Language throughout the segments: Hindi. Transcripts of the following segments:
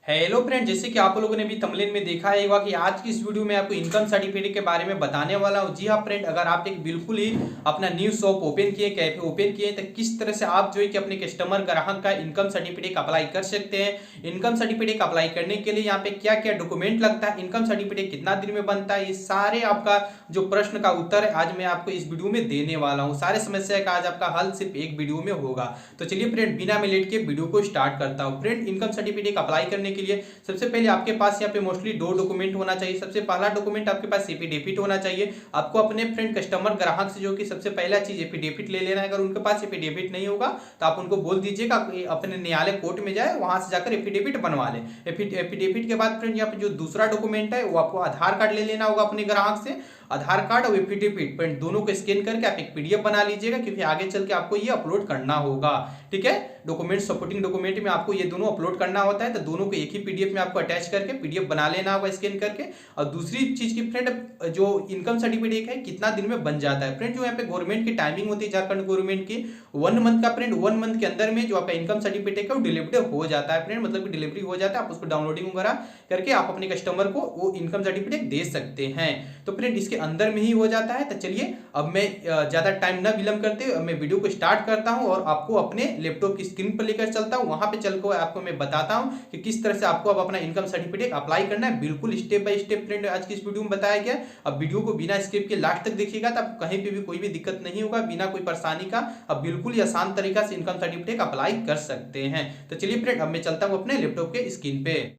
हेलो फ्रेंड, जैसे कि आप लोगों ने भी थंबनेल में देखा है होगा कि आज की इस वीडियो में आपको इनकम सर्टिफिकेट के बारे में बताने वाला हूं। जी हाँ फ्रेंड, अगर आप एक बिल्कुल ही अपना न्यू शॉप ओपन किए, कैफे ओपन किए, तो किस तरह से आप जो है कि अपने कस्टमर ग्राहक का इनकम सर्टिफिकेट अप्लाई कर सकते हैं। इनकम सर्टिफिकेट अप्लाई करने के लिए यहाँ पे क्या क्या डॉक्यूमेंट लगता है, इनकम सर्टिफिकेट कितना दिन में बनता है, ये सारे आपका जो प्रश्न का उत्तर है आज मैं आपको इस वीडियो में देने वाला हूँ। सारे समस्या का आज आपका हल सिर्फ एक वीडियो में होगा। तो चलिए फ्रेंड, बिना मैं लेट के वीडियो को स्टार्ट करता हूँ। फ्रेंड, इनकम सर्टिफिकेट अप्लाई करने के लिए सबसे पहले आपके पास यहाँ पे मोस्टली दो डॉक्यूमेंट होना चाहिए। सबसे पहला डॉक्यूमेंट आपके पास एफिडेविट होना चाहिए। आपको अपने फ्रेंड कस्टमर ग्राहक से जो कि सबसे पहला चीज एफिडेविट ले लेना है। अगर उनके पास एफिडेविट नहीं होगा तो आप उनको बोल दीजिएगा अपने न्यायालय कोर्ट में जाए, वहां से जाकर एफिडेविट बनवा ले। एफिडेविट के बाद फ्रेंड यहाँ पे जो दूसरा डॉक्यूमेंट है वो आपको आधार कार्ड ले लेना होगा अपने ग्राहक से। आधार कार्ड और एफिडेविट फ्रेंड दोनों को स्कैन करके आप एक पीडीएफ बना लीजिएगा, क्योंकि आगे चल के आपको ये अपलोड करना होगा। ठीक है, डॉक्यूमेंट सपोर्टिंग डॉक्यूमेंट में आपको ये दोनों अपलोड करना होता है, तो दोनों को एक ही पीडीएफ में आपको अटैच करके पीडीएफ बना लेना होगा स्कैन करके। और दूसरी चीज की फ्रेंड, जो इनकम सर्टिफिकेट है कितना दिन में बन जाता है। फ्रेंड, जो यहाँ पे गवर्नमेंट की टाइमिंग होती है झारखंड गवर्नमेंट की 1 मंथ का। फ्रेंड, 1 मंथ के अंदर में जो आपका इनकम सर्टिफिकेट है वो डिलीवर्ड हो जाता है। फ्रेंड, मतलब कि डिलीवरी हो जाता है, आप उसको डाउनलोडिंग वगैरह करके आप अपने कस्टमर को वो इनकम सर्टिफिकेट दे सकते हैं। तो फ्रेंड, इसके अंदर में ही हो जाता है। तो चलिए अब मैं ज्यादा टाइम न विलंब करते मैं वीडियो को स्टार्ट करता हूं और आपको अपने लैपटॉप की स्क्रीन पर लेकर चलता हूं। वहां पे चलकर आपको मैं बताता हूं कि किस तरह से आपको अब अपना इनकम सर्टिफिकेट अप्लाई करना है, बिल्कुल स्टेप बाय स्टेप। फ्रेंड, आज की इस वीडियो में बताया गया। अब वीडियो को बिना स्किप के लास्ट तक देखिएगा, तो आपको कहीं पे भी कोई भी दिक्कत नहीं होगा, बिना कोई परेशानी का। अब बिल्कुल ही आसान तरीका से इनकम सर्टिफिकेट अप्लाई कर सकते हैं। तो चलिए फ्रेंड, अब मैं चलता हूं अपने लैपटॉप के स्क्रीन पे।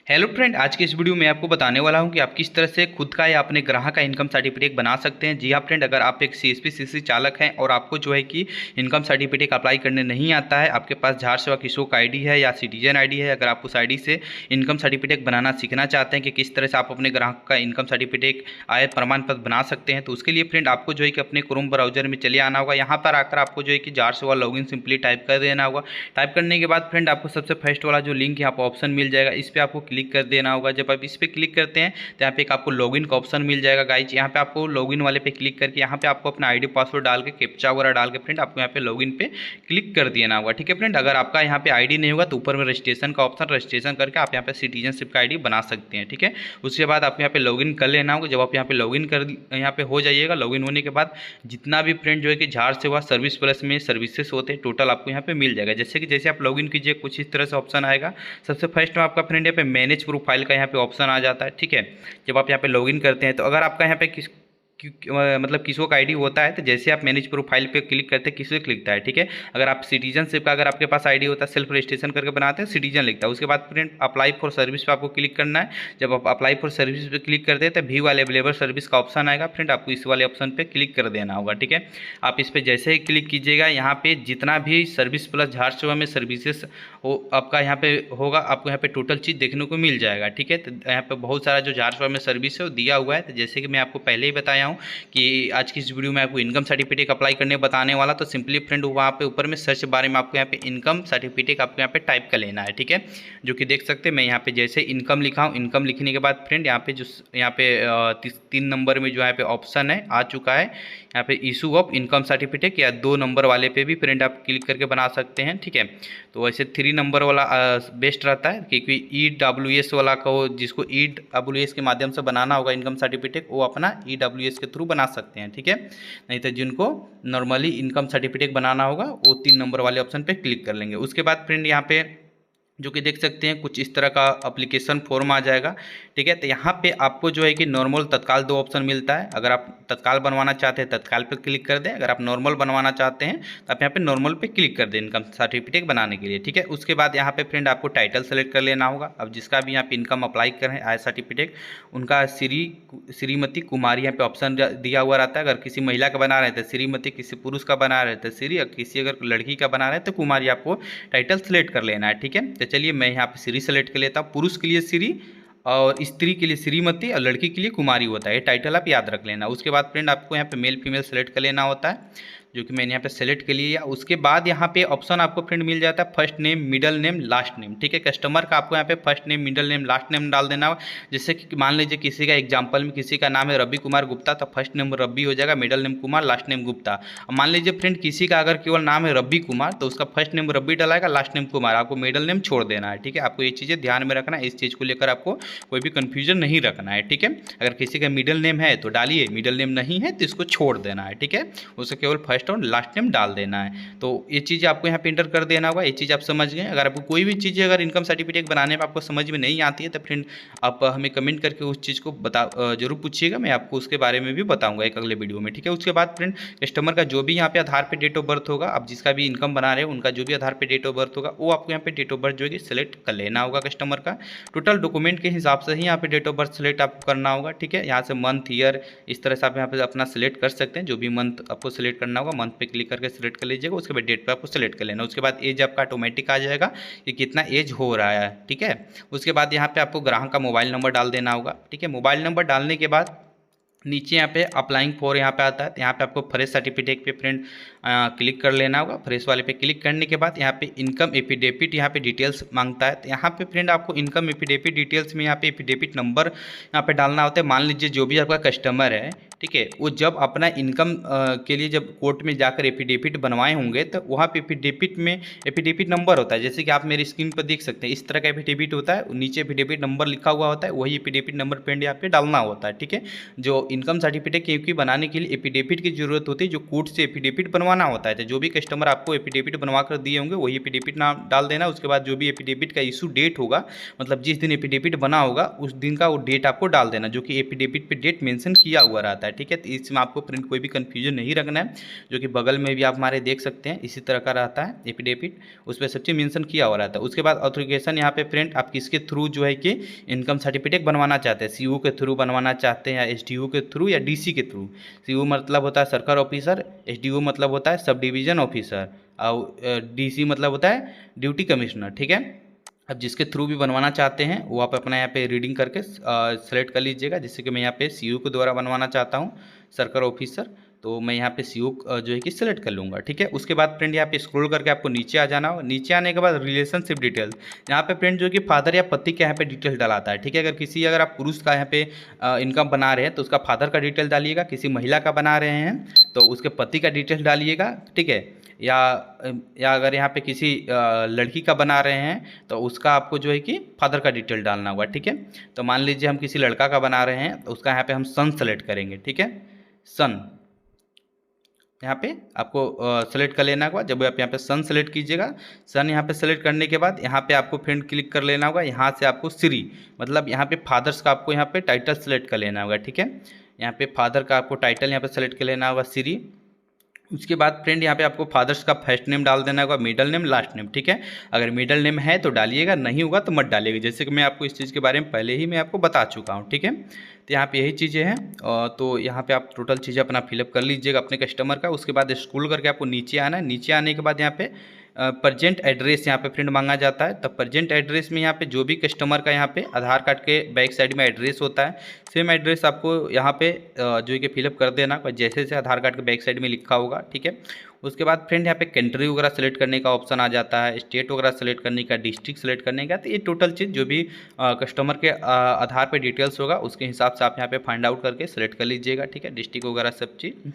हेलो फ्रेंड, आज के इस वीडियो में आपको बताने वाला हूं कि आप किस तरह से खुद का या अपने ग्राहक का इनकम सर्टिफिकेट बना सकते हैं। जी हाँ फ्रेंड, अगर आप एक सीएसपी सीसी चालक हैं और आपको जो है कि इनकम सर्टिफिकेट अप्लाई करने नहीं आता है, आपके पास झार सेवा किशोक आईडी है या सिटीजन आईडी है, अगर आप उस आईडी से इनकम सर्टिफिकेट बनाना सीखना चाहते हैं कि किस तरह से आप अपने ग्राहक का इनकम सर्टिफिकेट आय प्रमाण पत्र बना सकते हैं, तो उसके लिए फ्रेंड आपको जो है कि अपने क्रोम ब्राउजर में चले आना होगा। यहाँ पर आकर आपको जो है कि झार सेवा लॉगिन सिंपली टाइप कर देना होगा। टाइप करने के बाद फ्रेंड आपको सबसे फर्स्ट वाला जो लिंक यहाँ पर ऑप्शन मिल जाएगा, इस पर आपको क्लिक कर देना होगा। जब आप इस पे क्लिक करते हैं तो यहाँ पे एक आपको लॉगिन का ऑप्शन मिल जाएगा गाइज। यहाँ पे आपको लॉगिन वाले पे क्लिक करके यहाँ पे आपको अपना आईडी पासवर्ड डाल के कैप्चा वगैरह डाल के फ्रेंड आपको यहाँ पे लॉगिन पे क्लिक कर देना होगा। ठीक है फ्रेंड, अगर आपका यहाँ पे आईडी नहीं होगा तो ऊपर में रजिस्ट्रेशन का ऑप्शन, रजिस्ट्रेशन करके आप यहाँ पे सिटीजनशिप का आईडी बना सकते हैं। ठीक है, उसके बाद आपको यहाँ पे लॉगिन कर लेना होगा। जब आप यहाँ पे लॉगिन कर यहाँ पे हो जाइएगा, लॉगिन होने के बाद जितना भी फ्रेंड जो है कि झार सेवा सर्विस प्लस में सर्विसेज होते हैं टोटल आपको यहाँ पे मिल जाएगा। जैसे आप लॉगिन कीजिए कुछ इस तरह से ऑप्शन आएगा। सबसे फर्स्ट में आपका फ्रेंड यहाँ पे मैनेज प्रोफाइल का यहाँ पे ऑप्शन आ जाता है। ठीक है, जब आप यहाँ पे लॉगिन करते हैं तो अगर आपका यहाँ पे मतलब किसी का आईडी होता है तो जैसे आप मैनेज प्रोफाइल पे क्लिक करते हैं किसी को लिखता है। ठीक है, अगर आप सिटीजनशिप का अगर आपके पास आईडी होता है, सेल्फ रजिस्ट्रेशन करके बनाते हैं, सिटीजन लिखता है। उसके बाद फ्रेंड अप्लाई फॉर सर्विस पे आपको क्लिक करना है। जब आप अप्लाई फॉर सर्विस पे क्लिक करते हैं तो व्यू वाले अवेलेबल सर्विस का ऑप्शन आएगा। फ्रेंड आपको इस वाले ऑप्शन पे क्लिक कर देना होगा। ठीक है, आप इस पर जैसे ही क्लिक कीजिएगा, यहाँ पे जितना भी सर्विस प्लस झार सेवा में सर्विसेज वो आपका यहाँ पे होगा, आपको यहाँ पे टोटल चीज़ देखने को मिल जाएगा। ठीक है, तो यहाँ पे बहुत सारा जो झार सेवा में सर्विस है वो दिया हुआ है। तो जैसे कि मैं आपको पहले ही बताया हूँ कि आज की इस वीडियो में आपको इनकम सर्टिफिकेट अप्लाई करने बताने वाला, तो सिंपली फ्रेंड वहाँ पे ऊपर में सर्च बारे में आपको यहाँ पे इनकम सर्टिफिकेट आपको यहाँ पे टाइप कर लेना है। ठीक है, जो कि देख सकते हैं मैं यहाँ पे जैसे इनकम लिखा हूँ, इनकम लिखने के बाद फ्रेंड यहाँ पे जो यहाँ पे 3 नंबर में जो यहाँ पे ऑप्शन है आ चुका है, यहाँ पे इशू ऑफ इनकम सर्टिफिकेट, या 2 नंबर वाले पे भी फ्रेंड आप क्लिक करके बना सकते हैं। ठीक है, तो वैसे 3 नंबर वाला बेस्ट रहता है, क्योंकि EWS वाला को जिसको EWS के माध्यम से बनाना होगा इनकम सर्टिफिकेट, वो अपना EWS के थ्रू बना सकते हैं। ठीक है, नहीं तो जिनको नॉर्मली इनकम सर्टिफिकेट बनाना होगा वो 3 नंबर वाले ऑप्शन पे क्लिक कर लेंगे। उसके बाद फ्रेंड यहाँ पे जो कि देख सकते हैं कुछ इस तरह का एप्लीकेशन फॉर्म आ जाएगा। ठीक है, तो यहाँ पे आपको जो है कि नॉर्मल तत्काल 2 ऑप्शन मिलता है। अगर आप तत्काल बनवाना चाहते हैं तत्काल पे क्लिक कर दें, अगर आप नॉर्मल बनवाना चाहते हैं तो आप यहाँ पे नॉर्मल पे क्लिक कर दें इनकम सर्टिफिकेट बनाने के लिए। ठीक है, उसके बाद यहाँ पे फ्रेंड आपको टाइटल सेलेक्ट कर लेना होगा। अब जिसका भी यहाँ पे इनकम अप्लाई करें आय सर्टिफिकेट, उनका श्रीमती कुमारी यहाँ पे ऑप्शन दिया हुआ रहता है। अगर किसी महिला का बना रहे थे श्रीमती, किसी पुरुष का बना रहे थे श्री, और किसी अगर लड़की का बना रहे तो कुमारी आपको टाइटल सेलेक्ट कर लेना है। ठीक है, तो चलिए मैं यहाँ पे श्री सेलेक्ट कर लेता हूँ। पुरुष के लिए श्री और स्त्री के लिए श्रीमती और लड़की के लिए कुमारी होता है, ये टाइटल आप याद रख लेना। उसके बाद फ्रेंड आपको यहाँ पे मेल फीमेल सेलेक्ट कर लेना होता है। जो कि मैंने यहाँ पे सेलेक्ट कर लिया। उसके बाद यहाँ पे ऑप्शन आपको फ्रेंड मिल जाता है first name, middle name, last name. ठीक है, कस्टमर का आपको यहाँ पे first name, middle name, last name डाल देना होगा। जैसे कि मान लीजिए किसी का एग्जाम्पल में किसी का नाम है रवि कुमार गुप्ता, तो फर्स्ट नेम रवि हो जाएगा, middle name Kumar, last name Gupta. मान लीजिए फ्रेंड किसी का अगर केवल नाम है रवि कुमार, तो उसका फर्स्ट नेम रवि डलाएगा, लास्ट नेम कुमार, आपको मिडल नेम छोड़ देना है। ठीक है, आपको ये चीज़ें ध्यान में रखना है, इस चीज़ को लेकर आपको कोई भी कन्फ्यूजन नहीं रखना है। ठीक है, अगर किसी का मिडल नेम है तो डालिए, मिडल नेम नहीं है तो इसको छोड़ देना है। ठीक है, उसे केवल फर्स्ट और लास्ट नेम डाल देना है। तो ये चीज़ आपको यहाँ पे इंटर कर देना होगा। ये चीज़ आप समझ गए। अगर आपको कोई भी चीज़ अगर इनकम सर्टिफिकेट बनाने में आपको समझ में नहीं आती है तो फ्रेंड आप हमें कमेंट करके उस चीज़ को जरूर पूछिएगा, मैं आपको उसके बारे में भी बताऊंगा एक अगले वीडियो में। ठीक है, उसके बाद फ्रेंड कस्टमर का जो भी यहाँ पे आधार पे डेट ऑफ बर्थ होगा, आप जिसका भी इनकम बना रहे हो उनका जो भी आधार पे डेट ऑफ बर्थ होगा वो आपको यहाँ पे डेट ऑफ बर्थ जो है सिलेक्ट कर लेना होगा कस्टमर का। टोटल डॉक्यूमेंट के हिसाब से ही यहाँ पे डेट ऑफ बर्थ सेलेक्ट आपको करना होगा। ठीक है, यहाँ से मंथ, ईयर, इस तरह से आप यहाँ पे अपना सिलेक्ट कर सकते हैं। जो भी मंथ आपको सिलेक्ट करना होगा, मंथ पे क्लिक करके सिलेक्ट कर लीजिएगा। उसके बाद डेट पे आपको सिलेक्ट कर लेना। उसके बाद एज आपका ऑटोमेटिक आ जाएगा कि कितना एज हो रहा है। ठीक है, उसके बाद यहाँ पे आपको ग्राहक का मोबाइल नंबर डाल देना होगा। ठीक है, मोबाइल नंबर डालने के बाद नीचे यहाँ पे अप्लाइंग फॉर यहाँ पे आता है, तो यहाँ पे आपको फ्रेश सर्टिफिकेट पे फ्रेंड क्लिक कर लेना होगा। फ्रेश वाले पे क्लिक करने के बाद यहाँ पे इनकम एफिडेविट यहाँ पे डिटेल्स मांगता है, तो यहाँ पे फ्रेंड आपको इनकम एफिडेविट डिटेल्स में यहाँ पे एफिडेविट नंबर यहाँ पे डालना होता है। मान लीजिए जो भी आपका कस्टमर है, ठीक है, वो जब अपना इनकम के लिए जब कोर्ट में जाकर एफिडेविट बनवाए होंगे तो वहाँ पे एफिडेविट में एफिडेविट नंबर होता है। जैसे कि आप मेरी स्क्रीन पर देख सकते हैं, इस तरह का एफिडेविट होता है, नीचे एफिडेविट नंबर लिखा हुआ होता है, वही एफिडेविट नंबर फ्रेंड यहाँ पे डालना होता है। ठीक है, जो इनकम सर्टिफिकेट क्योंकि बनाने के लिए एफिडेविट की जरूरत होती है, जो कोर्ट से एफिडेविट बनवाना होता है। तो जो भी कस्टमर आपको एफिडेविट बनवा कर दिए होंगे वही एफिडेविट नाम डाल देना। उसके बाद जो भी एफिडेविट का इशू डेट होगा, मतलब जिस दिन एफिडेविट बना होगा उस दिन का वो डेट आपको डाल देना, जो कि एफिडेविट पे डेट मेंशन किया हुआ रहता है। ठीक है, तो इसमें आपको प्रिंट कोई भी कंफ्यूजन नहीं रखना है, जो कि बगल में भी आप हमारे देख सकते हैं इसी तरह का रहता है एफिडेविट, उस पर सब चीज़ मेंशन किया हुआ रहता है। उसके बाद ऑथोरिकेशन यहाँ पे फ्रेंड आप किसके थ्रू जो है कि इनकम सर्टिफिकेट बनवाना चाहते हैं, सीओ के थ्रू बनवाना चाहते हैं या एसडीओ के थ्रू या डीसी के थ्रू। सीओ मतलब होता है सर्कल ऑफिसर, एसडीओ मतलब होता है सब डिवीजन ऑफिसर, और डीसी मतलब होता है ड्यूटी कमिश्नर। ठीक है, अब जिसके थ्रू भी बनवाना चाहते हैं वो आप अपना यहाँ पे रीडिंग करके सेलेक्ट कर लीजिएगा। जैसे कि मैं यहाँ पे सीओ के द्वारा बनवाना चाहता हूँ सर्कल ऑफिसर, तो मैं यहाँ पे सीओ जो है कि सिलेक्ट कर लूँगा। ठीक है, उसके बाद फ्रेंड यहाँ पे स्क्रॉल करके आपको नीचे आ जाना होगा। नीचे आने के बाद रिलेशनशिप डिटेल्स, यहाँ पे फ्रेंड जो कि फादर या पति का यहाँ पे डिटेल डालाता है। ठीक है, अगर आप पुरुष का यहाँ पे इनकम बना रहे हैं तो उसका फादर का डिटेल डालिएगा, किसी महिला का बना रहे हैं तो उसके पति का डिटेल डालिएगा। ठीक है, या अगर यहाँ पे किसी लड़की का बना रहे हैं तो उसका आपको जो है कि फादर का डिटेल डालना होगा। ठीक है, तो मान लीजिए हम किसी लड़का का बना रहे हैं तो उसका यहाँ पे हम सन सेलेक्ट करेंगे। ठीक है, सन यहाँ पे आपको सेलेक्ट कर लेना होगा। जब आप यहाँ पे सन सेलेक्ट कीजिएगा, सन यहाँ पे सेलेक्ट करने के बाद यहाँ पे आपको फ्रेंड क्लिक कर लेना होगा। यहाँ से आपको श्री मतलब यहाँ पे फादर्स का आपको यहाँ पे टाइटल सेलेक्ट कर लेना होगा। ठीक है, यहाँ पे फादर का आपको टाइटल यहाँ पे सेलेक्ट कर लेना होगा श्री। उसके बाद फ्रेंड यहाँ पे आपको फादर्स का फर्स्ट नेम डाल देना होगा, मिडल नेम, लास्ट नेम। ठीक है, अगर मिडल नेम है तो डालिएगा, नहीं होगा तो मत डालिएगा, जैसे कि मैं आपको इस चीज़ के बारे में पहले ही मैं आपको बता चुका हूँ। ठीक है, तो यहाँ पे यही चीज़ें हैं, तो यहाँ पे आप टोटल चीज़ें अपना फिलअप कर लीजिएगा अपने कस्टमर का। उसके बाद स्क्रॉल करके आपको नीचे आना है। नीचे आने के बाद यहाँ पे प्रजेंट एड्रेस यहाँ पे फ्रेंड मांगा जाता है। तो प्रजेंट एड्रेस में यहाँ पे जो भी कस्टमर का यहाँ पे आधार कार्ड के बैक साइड में एड्रेस होता है, सेम एड्रेस आपको यहाँ पे जो है कि फिलअप कर देना जैसे जैसे आधार कार्ड के बैक साइड में लिखा होगा। ठीक है, उसके बाद फ्रेंड यहाँ पे कंट्री वगैरह सेलेक्ट करने का ऑप्शन आ जाता है, स्टेट वगैरह सेलेक्ट करने का, डिस्ट्रिक्ट सेलेक्ट करने का। तो ये टोटल चीज़ जो भी कस्टमर के आधार पे डिटेल्स होगा उसके हिसाब से आप यहाँ पे फाइंड आउट करके सेलेक्ट कर लीजिएगा। ठीक है, डिस्ट्रिक्ट वगैरह सब चीज़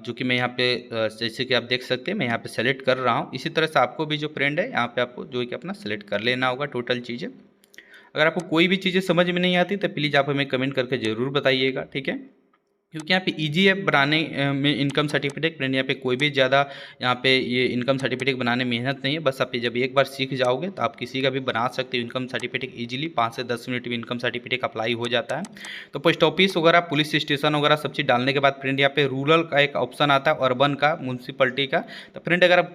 जो कि मैं यहाँ पे जैसे कि आप देख सकते हैं मैं यहाँ पे सेलेक्ट कर रहा हूँ। इसी तरह से आपको भी जो फ्रेंड है यहाँ पे आपको जो है कि अपना सेलेक्ट कर लेना होगा टोटल चीज़ें। अगर आपको कोई भी चीज़ें समझ में नहीं आती तो प्लीज़ आप हमें कमेंट करके ज़रूर बताइएगा। ठीक है, क्योंकि यहाँ पे इजी है बनाने में इनकम सर्टिफिकेट फ्रेंड। यहाँ पे कोई भी ज़्यादा यहाँ पे ये इनकम सर्टिफिकेट बनाने में मेहनत नहीं है, बस आप जब एक बार सीख जाओगे तो आप किसी का भी बना सकते हो इनकम सर्टिफिकेट इजीली। 5 से 10 मिनट में इनकम सर्टिफिकेट अप्लाई हो जाता है। तो पोस्ट ऑफिस वगैरह, पुलिस स्टेशन वगैरह सब चीज़ डालने के बाद फ्रेंड यहाँ पे रूरल का एक ऑप्शन आता है, अर्बन का, म्यूनसिपलिटी का। तो फ्रेंड अगर आप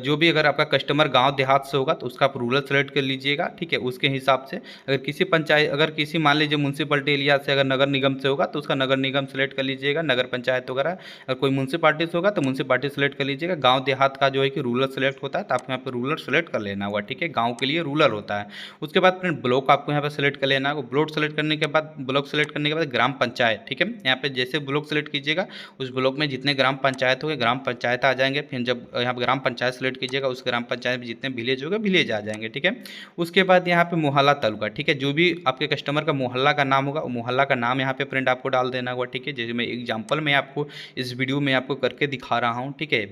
जो भी अगर आपका कस्टमर गाँव देहात से होगा तो उसका आप रूरल सेलेक्ट कर लीजिएगा। ठीक है, उसके हिसाब से अगर किसी पंचायत, अगर किसी मान लीजिए म्यूनसिपलिटी एरिया से अगर नगर निगम से होगा तो उसका नगर निगम सेलेक्ट कर लीजिएगा, नगर पंचायत वगैरह। अगर कोई म्यूनसिपालिटीज होगा तो म्यूनसिपालिटी सेलेक्ट कर लीजिएगा। गांव देहात का जो है कि रूरल सेलेक्ट होता है, तो आपको यहाँ पे रूरल सेलेक्ट कर लेना होगा, ठीक है। गांव के लिए रूरल होता है। उसके बाद फ्रेंड ब्लॉक आपको यहाँ पे सेलेक्ट कर लेना होगा। ब्लॉक सेलेक्ट करने के बाद ग्राम पंचायत, ठीक है। यहाँ पे जैसे ब्लॉक सेलेक्ट कीजिएगा, उस ब्लॉक में जितने ग्राम पंचायत होंगे ग्राम पंचायत आ जाएंगे। फिर जब यहाँ पे ग्राम पंचायत सेलेक्ट कीजिएगा, उस ग्राम पंचायत में जितने विलेज होंगे विलेज आ जाएंगे, ठीक है। उसके बाद यहाँ पे मोहल्ला तालुका, ठीक है। जो भी आपके कस्टमर का मोहल्ला का नाम होगा, वो मोहल्ला का नाम यहाँ पे फ्रेंड आपको डाल देना होगा, ठीक है। जैसे मैं एग्जांपल में आपको इस वीडियो में आपको करके दिखा रहा हूँ, ठीक है।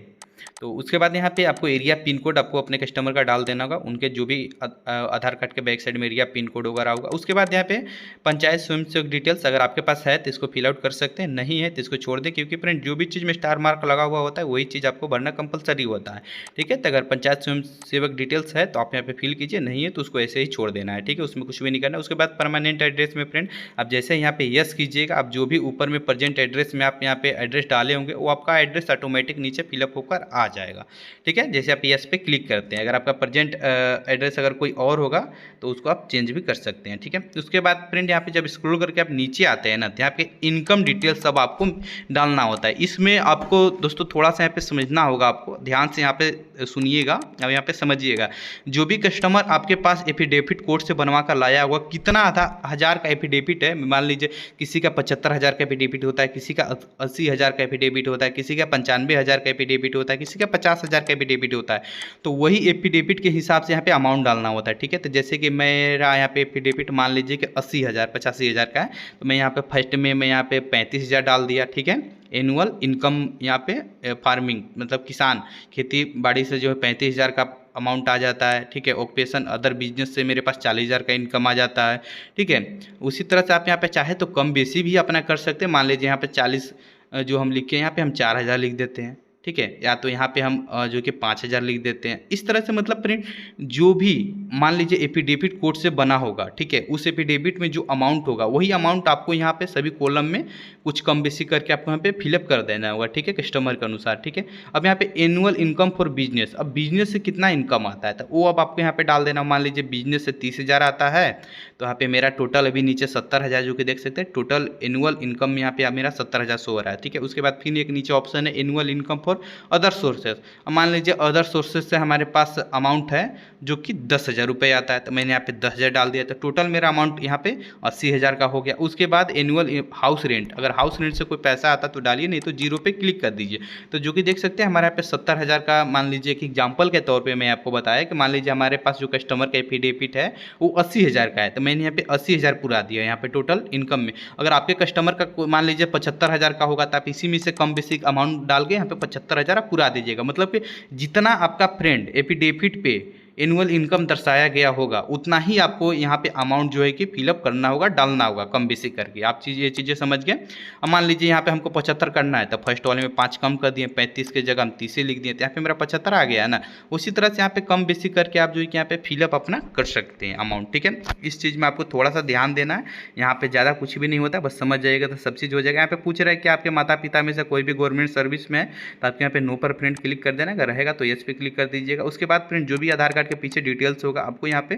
तो उसके बाद यहाँ पे आपको एरिया पिन कोड आपको अपने कस्टमर का डाल देना होगा, उनके जो भी आधार कार्ड के बैक साइड में एरिया पिन कोड वगैरह होगा। उसके बाद यहाँ पे पंचायत स्वयंसेवक डिटेल्स अगर आपके पास है तो इसको फिल आउट कर सकते हैं, नहीं है तो इसको छोड़ दें, क्योंकि फ्रेंड जो भी चीज़ में स्टार मार्क लगा हुआ होता है वही चीज़ आपको भरना कंपलसरी होता है, ठीक है। तो अगर पंचायत स्वयंसेवक डिटेल्स है तो आप यहाँ पे फिल कीजिए, नहीं है तो उसको ऐसे ही छोड़ देना है, ठीक है। उसमें कुछ भी नहीं करना। उसके बाद परमानेंट एड्रेस में फ्रेंड आप जैसे यहाँ पे यस कीजिएगा, आप जो भी ऊपर में प्रेजेंट एड्रेस में आप यहाँ पे एड्रेस डाले होंगे वो आपका एड्रेस ऑटोमेटिक नीचे फिलअप होकर आ जाएगा, ठीक है। जैसे आप यस पे क्लिक करते हैं, अगर आपका प्रेजेंट एड्रेस अगर कोई और होगा तो उसको आप चेंज भी कर सकते हैं, ठीक है। उसके बाद फ्रेंड यहाँ पे जब स्क्रॉल करके आप नीचे आते हैं ना, तो यहाँ पे इनकम डिटेल्स सब आपको डालना होता है। इसमें आपको दोस्तों थोड़ा सा यहाँ पे समझना होगा, आपको ध्यान से यहाँ पे सुनिएगा और यहाँ पे समझिएगा। जो भी कस्टमर आपके पास एफिडेविट कोर्ट से बनवा कर लाया होगा, कितना हज़ार का एफिडेविट है, मान लीजिए किसी का 75,000 का एफिडेविट होता है, किसी का 80,000 का एफिडेविट होता है, किसी का 95,000 का एफिडेविट होता है, किसी का 50,000 का एफिडेविट होता है। तो वही एफिडेविट के हिसाब से यहाँ पे अमाउंट डालना होता है, ठीक है। तो जैसे कि मेरा यहाँ पे एफिडेविट मान लीजिए कि 80,000 85,000 का है, तो मैं यहाँ पे फर्स्ट में मैं यहाँ पे 35,000 डाल दिया, ठीक है। एनुअल इनकम यहाँ पे फार्मिंग मतलब किसान खेती बाड़ी से जो है 35,000 का अमाउंट आ जाता है, ठीक है। ऑक्यूपेशन अदर बिजनेस से मेरे पास 40,000 का इनकम आ जाता है, ठीक है। उसी तरह से आप यहाँ पे चाहे तो कम बेसी भी अपना कर सकते हैं। मान लीजिए यहाँ पे 40 जो हम लिखे यहाँ पे हम 4,000 लिख देते हैं, ठीक है। या तो यहाँ पे हम जो कि 5,000 लिख देते हैं। इस तरह से मतलब फ्रेंड जो भी मान लीजिए एफिडेविट कोर्ट से बना होगा, ठीक है, उस एफिडेविट में जो अमाउंट होगा वही अमाउंट आपको यहाँ पे सभी कॉलम में कुछ कम बेसी करके आपको यहाँ पे फिलअप कर देना होगा, ठीक है, कस्टमर के अनुसार, ठीक है। अब यहाँ पे एनुअल इनकम फॉर बिजनेस, अब बिजनेस से कितना इनकम आता है तो वो अब आपको यहाँ पे डाल देना। मान लीजिए बिजनेस से 30,000 आता है, तो यहाँ पे मेरा टोटल अभी नीचे 70,000 जो कि देख सकते हैं, टोटल एनुअल इनकम यहाँ पे मेरा 70,000 शो हो रहा है, ठीक है। उसके बाद फिर एक नीचे ऑप्शन है annual income for other sources. मान लीजिए अदर सोर्सेज से हमारे पास अमाउंट है जो कि 10,000 रुपये आता है, तो मैंने यहाँ पे 10,000 डाल दिया, तो टोटल मेरा अमाउंट यहाँ पे 80,000 का हो गया। उसके बाद एनुअल हाउस रेंट, अगर हाउस रेंट से कोई पैसा आता तो डालिए, नहीं तो जीरो पे क्लिक कर दीजिए। तो जो कि देख सकते हैं हमारे यहाँ पे 70,000 का, मान लीजिए कि एग्जाम्पल के तौर पर मैं आपको बताया कि मान लीजिए हमारे पास जो कस्टमर का एफिडेविट है वो 80,000 का है, तो मैंने यहाँ पे 80,000 पूरा दिया यहाँ पे टोटल इनकम में। अगर आपके कस्टमर का मान लीजिए 75,000 का होगा तो आप इसी में से कम बेसिक अमाउंट डाल के यहाँ पे 75,000 आप पूरा दीजिएगा। मतलब कि जितना आपका फ्रेंड एफिडेविट पे एनुअल इनकम दर्शाया गया होगा उतना ही आपको यहाँ पे अमाउंट जो है कि फिलअप करना होगा, डालना होगा कम बेसी करके। आप ये चीज़ें समझ गए। अब मान लीजिए यहाँ पे हमको 75 करना है, तो फर्स्ट वाले में 5 कम कर दिए, 35 के जगह हम 30 लिख दिए, तो यहाँ पे मेरा 75 आ गया है ना। उसी तरह से यहाँ पे कम बेसी करके आप जो है कि यहाँ पे फिलअप अपना कर सकते हैं अमाउंट, ठीक है। इस चीज़ में आपको थोड़ा सा ध्यान देना है, यहाँ पे ज़्यादा कुछ भी नहीं होता, बस समझ जाएगा तो सब चीज़ हो जाएगा। यहाँ पे पूछ रहा है कि आपके माता पिता में से कोई भी गवर्नमेंट सर्विस में है, तो आपके यहाँ पे नो पर फ्रेंड क्लिक कर देना, अगर रहेगा तो यस पे क्लिक कर दीजिएगा। उसके बाद फ्रेंड जो भी आधार कार्ड के पीछे डिटेल्स होगा आपको यहाँ पे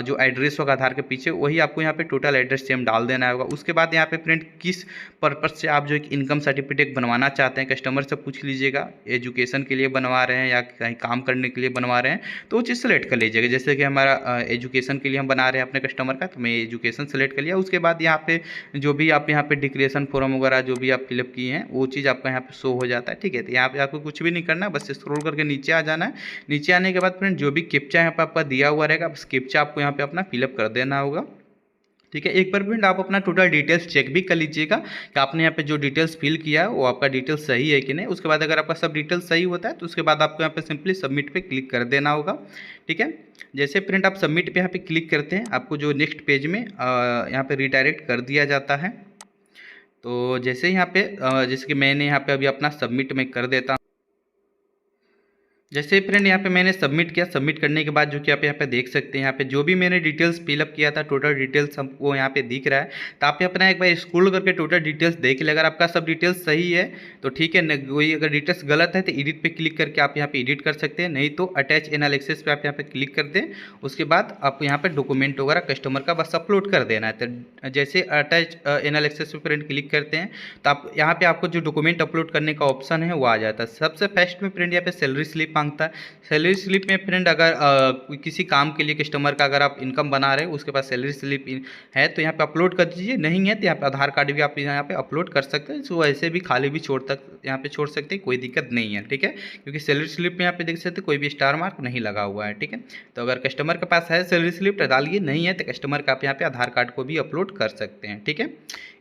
जो एड्रेस होगा आधार के पीछे वही आपको यहाँ पे टोटल एड्रेस सेम डाल देना होगा। उसके बाद यहाँ पे फ्रेंड किस पर्पस से आप जो है इनकम सर्टिफिकेट बनवाना चाहते हैं कस्टमर से पूछ लीजिएगा। एजुकेशन के लिए बनवा रहे हैं या कहीं काम करने के लिए बनवा रहे हैं तो वो चीज़ सेलेक्ट कर लीजिएगा। जैसे कि हमारा एजुकेशन के लिए हम बना रहे हैं अपने कस्टमर का, तो मैं एजुकेशन सेलेक्ट कर लिया। उसके बाद यहाँ पे जो भी आप यहाँ पे डिक्लेरेशन फॉर्म वगैरह जो भी आप फिलअप किए हैं वो चीज़ आपका यहाँ पे शो हो जाता है, ठीक है। तो यहाँ पे आपको कुछ भी नहीं करना है, बस स्क्रॉल करके नीचे आ जाना है। नीचे आने के बाद फ्रेंड जो भी कैप्चा यहाँ पे आपका दिया हुआ रहेगा, बस कैप्चा आपको यहाँ पे अपना फिलअप कर देना होगा, ठीक है। एक बार फ्रेंड आप अपना टोटल डिटेल्स चेक भी कर लीजिएगा कि आपने यहाँ पे जो डिटेल्स फिल किया है वो आपका डिटेल्स सही है कि नहीं। उसके बाद अगर आपका सब डिटेल्स सही होता है तो उसके बाद आपको यहाँ पे सिंपली सबमिट पे क्लिक कर देना होगा, ठीक है। जैसे फ्रेंड आप सबमिट पे यहाँ पे क्लिक करते हैं, आपको जो नेक्स्ट पेज में यहाँ पे रिडायरेक्ट कर दिया जाता है। तो जैसे यहाँ पे जैसे कि मैंने यहाँ पे अभी अपना सबमिट में कर देता हूँ, जैसे फ्रेंड यहाँ पे मैंने सबमिट किया, सबमिट करने के बाद जो कि आप यहाँ पे देख सकते हैं, यहाँ पे जो भी मैंने डिटेल्स फिलअप किया था टोटल डिटेल्स हमको यहाँ पे दिख रहा है। तो आप अपना एक बार स्क्रॉल करके टोटल डिटेल्स देख ले। अगर आपका सब डिटेल्स सही है तो ठीक है, वही अगर डिटेल्स गलत है तो एडिट पे क्लिक करके आप यहाँ पे एडिट कर सकते हैं, नहीं तो अटैच एनालिसिस पे आप यहाँ पे क्लिक कर दें। उसके बाद आप यहाँ पे डॉक्यूमेंट वगैरह कस्टमर का बस अपलोड कर देना है। तो जैसे अटैच एनालिसिस पे फ्रेंड क्लिक करते हैं तो आप यहाँ पे आपको जो डॉक्यूमेंट अपलोड करने का ऑप्शन है वो आ जाता है। सबसे फर्स्ट में फ्रेंड यहाँ पे सैलरी स्लिप मांगता है। सैलरी स्लिप में फ्रेंड अगर किसी काम के लिए कस्टमर का अगर आप इनकम बना रहे हो, उसके पास सैलरी स्लिप है तो यहाँ पे अपलोड कर दीजिए, नहीं है तो यहाँ पे आधार कार्ड भी आप यहाँ पे अपलोड कर सकते हैं। तो ऐसे भी खाली भी यहाँ पे छोड़ सकते हैं, कोई दिक्कत नहीं है, ठीक है। क्योंकि सैलरी स्लिप में यहाँ पे देख सकते हैं कोई भी स्टार मार्क नहीं लगा हुआ है, ठीक है। तो अगर कस्टमर के पास है सैलरी स्लिप तो डालिए, नहीं है तो कस्टमर का आप यहाँ पे आधार कार्ड को भी अपलोड कर सकते हैं, ठीक है।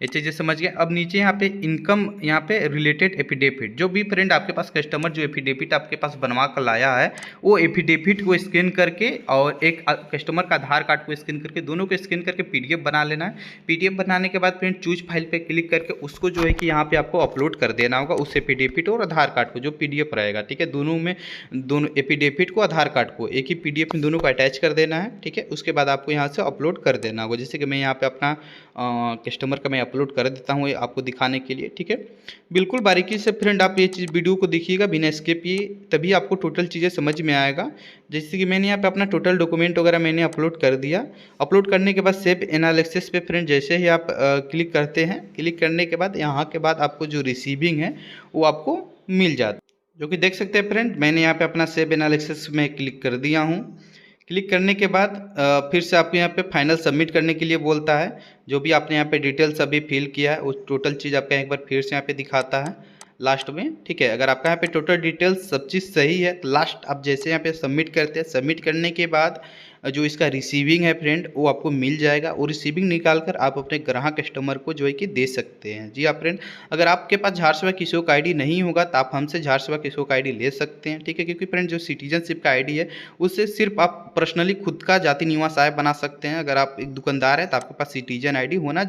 ये चीज़ें समझ गए। अब नीचे यहाँ पे इनकम, यहाँ पे रिलेटेड एफिडेविट, जो भी फ्रेंड आपके पास कस्टमर जो एफिडेविट आपके पास बनवा कर लाया है वो एफिडेविट को स्कैन करके और एक कस्टमर का आधार कार्ड को स्कैन करके, दोनों को स्कैन करके पीडीएफ बना लेना है। पीडीएफ बनाने के बाद फ्रेंड चूज फाइल पे क्लिक करके उसको जो है कि यहाँ पे आपको अपलोड कर देना होगा, उस एफिडेविट और आधार कार्ड को जो पीडीएफ रहेगा, ठीक है। दोनों में, दोनों एफिडेविट को आधार कार्ड को एक ही पीडीएफ में दोनों को अटैच कर देना है, ठीक है। उसके बाद आपको यहाँ से अपलोड कर देना होगा। जैसे कि मैं यहाँ पे अपना कस्टमर का मैं अपलोड कर देता हूँ आपको दिखाने के लिए, ठीक है। बिल्कुल बारीकी से फ्रेंड आप ये चीज़ वीडियो को देखिएगा बिना स्किप किए, तभी आपको टोटल चीज़ें समझ में आएगा। जैसे कि मैंने यहाँ पे अपना टोटल डॉक्यूमेंट वगैरह मैंने अपलोड कर दिया। अपलोड करने के बाद सेव एनालिसिस पे फ्रेंड जैसे ही आप क्लिक करते हैं, क्लिक करने के बाद यहाँ के बाद आपको जो रिसीविंग है वो आपको मिल जाता है, जो कि देख सकते हैं फ्रेंड। मैंने यहाँ पे अपना सेव एनालिसिस में क्लिक कर दिया हूँ। क्लिक करने के बाद फिर से आपको यहाँ पे फाइनल सबमिट करने के लिए बोलता है। जो भी आपने यहाँ पे डिटेल्स अभी फिल किया है वो टोटल चीज़ आपका एक बार फिर से यहाँ पे दिखाता है लास्ट में, ठीक है। अगर आपका यहाँ पे टोटल डिटेल्स सब चीज़ सही है तो लास्ट आप जैसे यहाँ पे सबमिट करते हैं, सबमिट करने के बाद जो इसका रिसीविंग है फ्रेंड वो आपको मिल जाएगा। और रिसीविंग निकाल कर आप अपने ग्राहक कस्टमर को जो है कि दे सकते हैं। जी हाँ फ्रेंड, अगर आपके पास झारसुगुड़ा किसोक आईडी नहीं होगा तो आप हमसे झारसुगुड़ा किसोक आईडी ले सकते हैं, ठीक है। क्योंकि फ्रेंड जो सिटीजनशिप का आईडी है उससे सिर्फ आप पर्सनली खुद का जाति निवास आय बना सकते हैं। अगर आप एक दुकानदार है तो आपके पास सिटीजन आईडी होना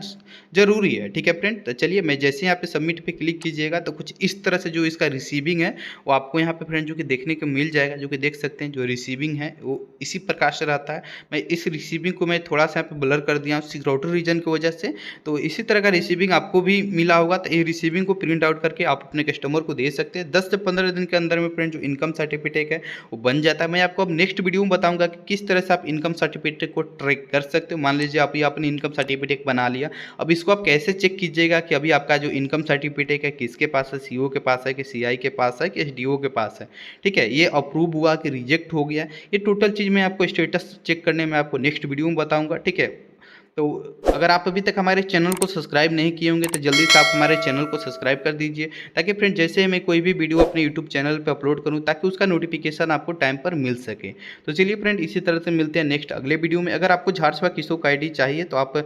जरूरी है, ठीक है फ्रेंड। तो चलिए मैं जैसे यहाँ पे सबमिट पे क्लिक कीजिएगा तो कुछ इस तरह से जो इसका रिसीविंग है वो आपको यहाँ पे फ्रेंड जो कि देखने को मिल जाएगा। जो कि देख सकते हैं जो रिसीविंग है वो इसी प्रकार से रहता है। मैं इस रिसीविंग को मैं थोड़ा सा यहाँ पे ब्लर कर दिया हूँ सिक्योरिटी रीजन की वजह से। तो इसी तरह का रिसीविंग आपको भी मिला होगा। तो ये रिसीविंग को प्रिंट आउट करके आप अपने कस्टमर को दे सकते हैं। 10 से 15 दिन के अंदर में फ्रेंड जो इनकम सर्टिफिकेट है वो बन जाता है। मैं आपको अब नेक्स्ट वीडियो में बताऊंगा कि किस तरह से आप इनकम सर्टिफिकेट को ट्रैक कर सकते हो। मान लीजिए आप ये अपनी इनकम सर्टिफिकेट बना लिया, अब इसको आप कैसे चेक कीजिएगा कि अभी आपका जो इनकम सर्टिफिकेट है किसके पास है, सीओ के पास है कि सीआई के पास है कि एसडीओ के पास है, ठीक है। ये अप्रूव हुआ कि रिजेक्ट हो गया, ये टोटल चीज़ मैं आपको स्टेटस चेक करने में आपको नेक्स्ट वीडियो में बताऊंगा, ठीक है। तो अगर आप अभी तक हमारे चैनल को सब्सक्राइब नहीं किए होंगे तो जल्दी से आप हमारे चैनल को सब्सक्राइब कर दीजिए, ताकि फ्रेंड जैसे मैं कोई भी वीडियो अपने यूट्यूब चैनल पे अपलोड करूं ताकि उसका नोटिफिकेशन आपको टाइम पर मिल सके। तो चलिए फ्रेंड इसी तरह से मिलते हैं नेक्स्ट अगले वीडियो में। अगर आपको झारसुगुड़ा किसोक आईडी चाहिए तो आप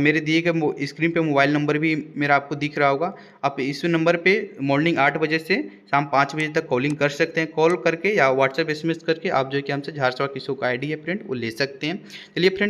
मेरे दिए गए स्क्रीन पर मोबाइल नंबर भी मेरा आपको दिख रहा होगा, आप इस नंबर पर मॉर्निंग 8 बजे से शाम 5 बजे तक कॉलिंग कर सकते हैं। कॉल करके या व्हाट्सएप SMS करके आप जो है कि हमसे झारसुगुड़ा किसोक आईडी है फ्रेंड वो ले सकते हैं। चलिए फ्रेंड